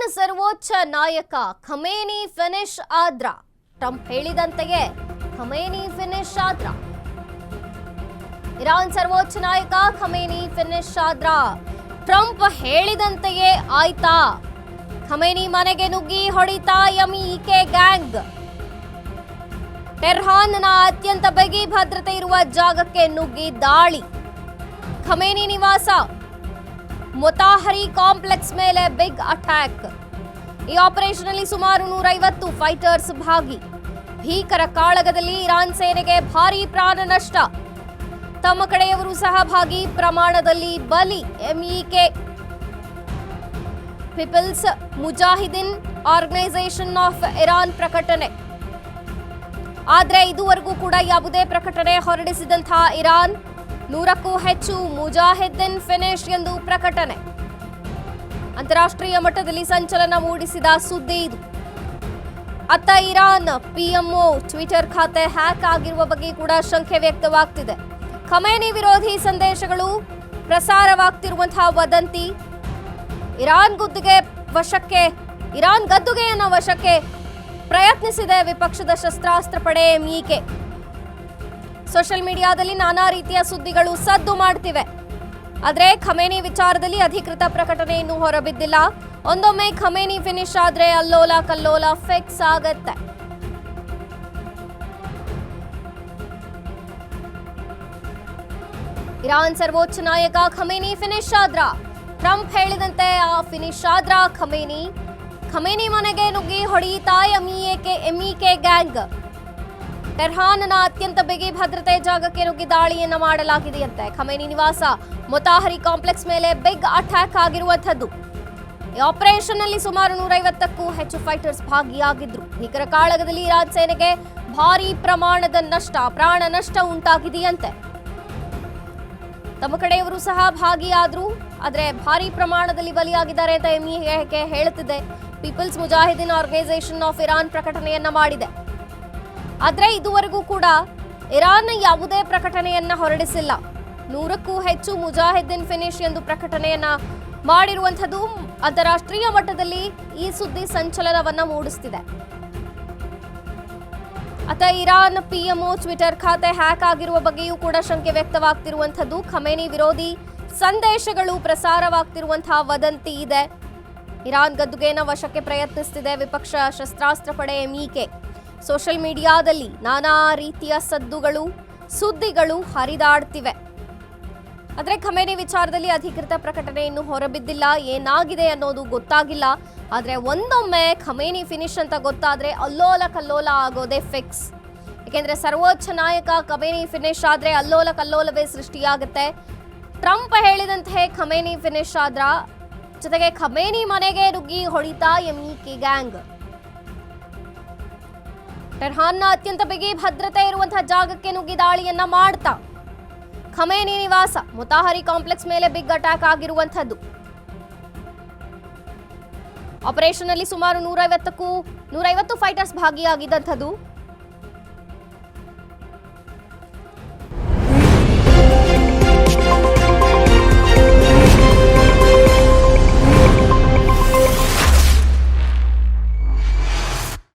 Iran ಸರ್ವೋಚ್ಚ ನಾಯಕ Khamenei finish ಆದ್ರ. ಟ್ರಂಪ್ ಹೇಳಿದಂತೆಯೇ ಖಮೇನಿ ಫಿನಿಶ್ ಆದ್ರ. ಇರಾನ್ ಸರ್ವೋಚ್ಚ ನಾಯಕ ಖಮೇನಿ ಫಿನಿಶ್ ಆದ್ರ. ಟ್ರಂಪ್ ಹೇಳಿದಂತೆಯೇ ಆಯ್ತಾ? ಖಮೇನಿ ಮನೆಗೆ ನುಗ್ಗಿ ಹೊಡಿತಾ ಎಂಇಕೆ ಗ್ಯಾಂಗ್. ಟೆಹ್ರಾನ್ನ ಅತ್ಯಂತ ಬಿಗಿ ಭದ್ರತೆ ಇರುವ ಜಾಗಕ್ಕೆ ನುಗ್ಗಿ ದಾಳಿ. ಖಮೇನಿ ನಿವಾಸ ಮೊತಾಹರಿ ಕಾಂಪ್ಲೆಕ್ಸ್ ಮೇಲೆ ಬಿಗ್ ಅಟ್ಯಾಕ್. ಈ ಆಪರೇಷನ್ ಅಲ್ಲಿ ಸುಮಾರು 150 ಫೈಟರ್ಸ್ ಭಾಗಿ. ಭೀಕರ ಕಾಳಗದಲ್ಲಿ ಇರಾನ್ ಸೇನೆಗೆ ಭಾರೀ ಪ್ರಾಣ ನಷ್ಟ. ತಮ್ಮ ಕಡೆಯವರು ಸಹ ಭಾಗಿ, ಪ್ರಮಾಣದಲ್ಲಿ ಬಲಿ. MEK People's Mujahideen Organisation of Iran ಪ್ರಕಟಣೆ. ಆದರೆ ಇದುವರೆಗೂ ಕೂಡ ಯಾವುದೇ ಪ್ರಕಟಣೆ ಹೊರಡಿಸಿದಂತಹ ಇರಾನ್ 100ಕ್ಕೂ ಹೆಚ್ಚು ಮುಜಾಹಿದೀನ್ ಫಿನಿಶ್ ಎಂದು ಪ್ರಕಟಣೆ. ಅಂತಾರಾಷ್ಟ್ರೀಯ ಮಟ್ಟದಲ್ಲಿ ಸಂಚಲನ ಮೂಡಿಸಿದ ಸುದ್ದಿ ಇದು. ಅತ್ತ ಇರಾನ್ ಪಿಎಂಒ ಟ್ವಿಟರ್ ಖಾತೆ ಹ್ಯಾಕ್ ಆಗಿರುವ ಬಗ್ಗೆ ಕೂಡ ಶಂಕೆ ವ್ಯಕ್ತವಾಗ್ತಿದೆ. ಖಮೇನಿ ವಿರೋಧಿ ಸಂದೇಶಗಳು ಪ್ರಸಾರವಾಗ್ತಿರುವಂತಹ ವದಂತಿ. ಇರಾನ್ ಗದ್ದುಗೆಯನ್ನು ವಶಕ್ಕೆ ಪ್ರಯತ್ನಿಸಿದೆ ವಿಪಕ್ಷದ ಶಸ್ತ್ರಾಸ್ತ್ರ ಪಡೆ ಎಂಇಕೆ. ಸೋಷಿಯಲ್ ಮೀಡಿಯಾದಲ್ಲಿ ನಾನಾ ರೀತಿಯ ಸುದ್ದಿಗಳು ಸದ್ದು ಮಾಡ್ತಿವೆ. ಆದರೆ ಖಮೇನಿ ವಿಚಾರದಲ್ಲಿ ಅಧಿಕೃತ ಪ್ರಕಟಣೆ ಇನ್ನೂ ಹೊರಬಿದ್ದಿಲ್ಲ. ಒಂದೊಮ್ಮೆ ಖಮೇನಿ ಫಿನಿಶ್ ಆದ್ರೆ ಅಲ್ಲೋಲ ಕಲ್ಲೋಲ ಫಿಕ್ಸ್ ಆಗತ್ತೆ. ಇರಾನ್ ಸರ್ವೋಚ್ಚ ನಾಯಕ ಖಮೇನಿ ಫಿನಿಶ್ ಆದ್ರ. ಟ್ರಂಪ್ ಹೇಳಿದಂತೆ ಫಿನಿಶ್ ಆದ್ರ ಖಮೇನಿ ಮನೆಗೆ ನುಗ್ಗಿ ಹೊಡೆಯಿತಾ ಎಂಇಕೆ ಗ್ಯಾಂಗ್. ಟೆಹ್ರಾನ್ನ ಅತ್ಯಂತ ಬಿಗಿ ಭದ್ರತೆ ಜಾಗಕ್ಕೆ ನುಗ್ಗಿ ದಾಳಿಯನ್ನ ಮಾಡಲಾಗಿದೆಯಂತೆ. ಖಮೇನಿ ನಿವಾಸ ಮೊತಾಹರಿ ಕಾಂಪ್ಲೆಕ್ಸ್ ಮೇಲೆ ಬಿಗ್ ಅಟ್ಯಾಕ್ ಆಗಿರುವಂಥದ್ದು. ಈ ಆಪರೇಷನ್ ನಲ್ಲಿ ಸುಮಾರು 150ಕ್ಕೂ ಹೆಚ್ಚು ಫೈಟರ್ಸ್ ಭಾಗಿಯಾಗಿದ್ರು. ಭೀಕರ ಕಾಳಗದಲ್ಲಿ ಇರಾನ್ ಸೇನೆಗೆ ಭಾರೀ ಪ್ರಮಾಣದ ಪ್ರಾಣ ನಷ್ಟ ಉಂಟಾಗಿದೆಯಂತೆ. ತಮ್ಮ ಕಡೆಯವರು ಸಹ ಭಾಗಿಯಾದ್ರು, ಆದರೆ ಭಾರೀ ಪ್ರಮಾಣದಲ್ಲಿ ಬಲಿಯಾಗಿದ್ದಾರೆ ಅಂತ ಎಂಇಕೆ ಹೇಳುತ್ತಿದೆ. People's Mujahideen Organisation of Iran ಪ್ರಕಟಣೆಯನ್ನ ಮಾಡಿದೆ. ಆದರೆ ಇದುವರೆಗೂ ಕೂಡ ಇರಾನ್ ಯಾವುದೇ ಪ್ರಕಟಣೆಯನ್ನ ಹೊರಡಿಸಿಲ್ಲ. 100ಕ್ಕೂ ಹೆಚ್ಚು ಮುಜಾಹಿದೀನ್ ಫಿನಿಶ್ ಎಂದು ಪ್ರಕಟಣೆಯನ್ನ ಮಾಡಿರುವಂಥದ್ದು ಅಂತಾರಾಷ್ಟ್ರೀಯ ಮಟ್ಟದಲ್ಲಿ ಈ ಸುದ್ದಿ ಸಂಚಲನವನ್ನ ಮೂಡಿಸುತ್ತಿದೆ. ಅತ ಇರಾನ್ ಪಿಎಂಒ ಟ್ವಿಟರ್ ಖಾತೆ ಹ್ಯಾಕ್ ಆಗಿರುವ ಬಗ್ಗೆಯೂ ಕೂಡ ಶಂಕೆ ವ್ಯಕ್ತವಾಗ್ತಿರುವಂಥದ್ದು. ಖಮೇನಿ ವಿರೋಧಿ ಸಂದೇಶಗಳು ಪ್ರಸಾರವಾಗ್ತಿರುವಂತಹ ವದಂತಿ ಇದೆ. ಇರಾನ್ ಗದ್ದುಗೆಯನ್ನು ವಶಕ್ಕೆ ಪ್ರಯತ್ನಿಸುತ್ತಿದೆ ವಿಪಕ್ಷ ಶಸ್ತ್ರಾಸ್ತ್ರ ಪಡೆ ಎಂಇಕೆ. ಸೋಷಿಯಲ್ ಮೀಡಿಯಾದಲ್ಲಿ ನಾನಾ ರೀತಿಯ ಸುದ್ದಿಗಳು ಹರಿದಾಡ್ತಿವೆ. ಆದರೆ ಖಮೇನಿ ವಿಚಾರದಲ್ಲಿ ಅಧಿಕೃತ ಪ್ರಕಟಣೆ ಇನ್ನೂ ಹೊರಬಿದ್ದಿಲ್ಲ. ಏನಾಗಿದೆ ಅನ್ನೋದು ಗೊತ್ತಾಗಿಲ್ಲ. ಆದರೆ ಒಂದೊಮ್ಮೆ ಖಮೇನಿ ಫಿನಿಶ್ ಅಂತ ಗೊತ್ತಾದ್ರೆ ಅಲ್ಲೋಲ ಕಲ್ಲೋಲ ಆಗೋದೇ ಫಿಕ್ಸ್. ಯಾಕೆಂದ್ರೆ ಸರ್ವೋಚ್ಚ ನಾಯಕ ಖಮೇನಿ ಫಿನಿಶ್ ಆದ್ರೆ ಅಲ್ಲೋಲ ಕಲ್ಲೋಲವೇ ಸೃಷ್ಟಿಯಾಗುತ್ತೆ. ಟ್ರಂಪ್ ಹೇಳಿದಂತೆ ಖಮೇನಿ ಫಿನಿಶ್ ಆದ್ರ, ಜೊತೆಗೆ ಖಮೇನಿ ಮನೆಗೆ ನುಗ್ಗಿ ಹೊಡಿತಾ ಎಂಇಕೆ ಗ್ಯಾಂಗ್. ಟೆಹ್ರಾನ್ನ ಅತ್ಯಂತ ಬಿಗಿ ಭದ್ರತೆ ಇರುವಂತಹ ಜಾಗಕ್ಕೆ ನುಗ್ಗಿ ದಾಳಿಯನ್ನ ಮಾಡ್ತಾ ಖಮೇನಿ ನಿವಾಸ ಮೊತಾಹರಿ ಕಾಂಪ್ಲೆಕ್ಸ್ ಮೇಲೆ ಬಿಗ್ ಅಟ್ಯಾಕ್ ಆಗಿರುವಂಥದ್ದು. ಆಪರೇಷನ್ ಅಲ್ಲಿ ಸುಮಾರು 150 ಫೈಟರ್ಸ್ ಭಾಗಿಯಾಗಿದ್ದಂಥದ್ದು.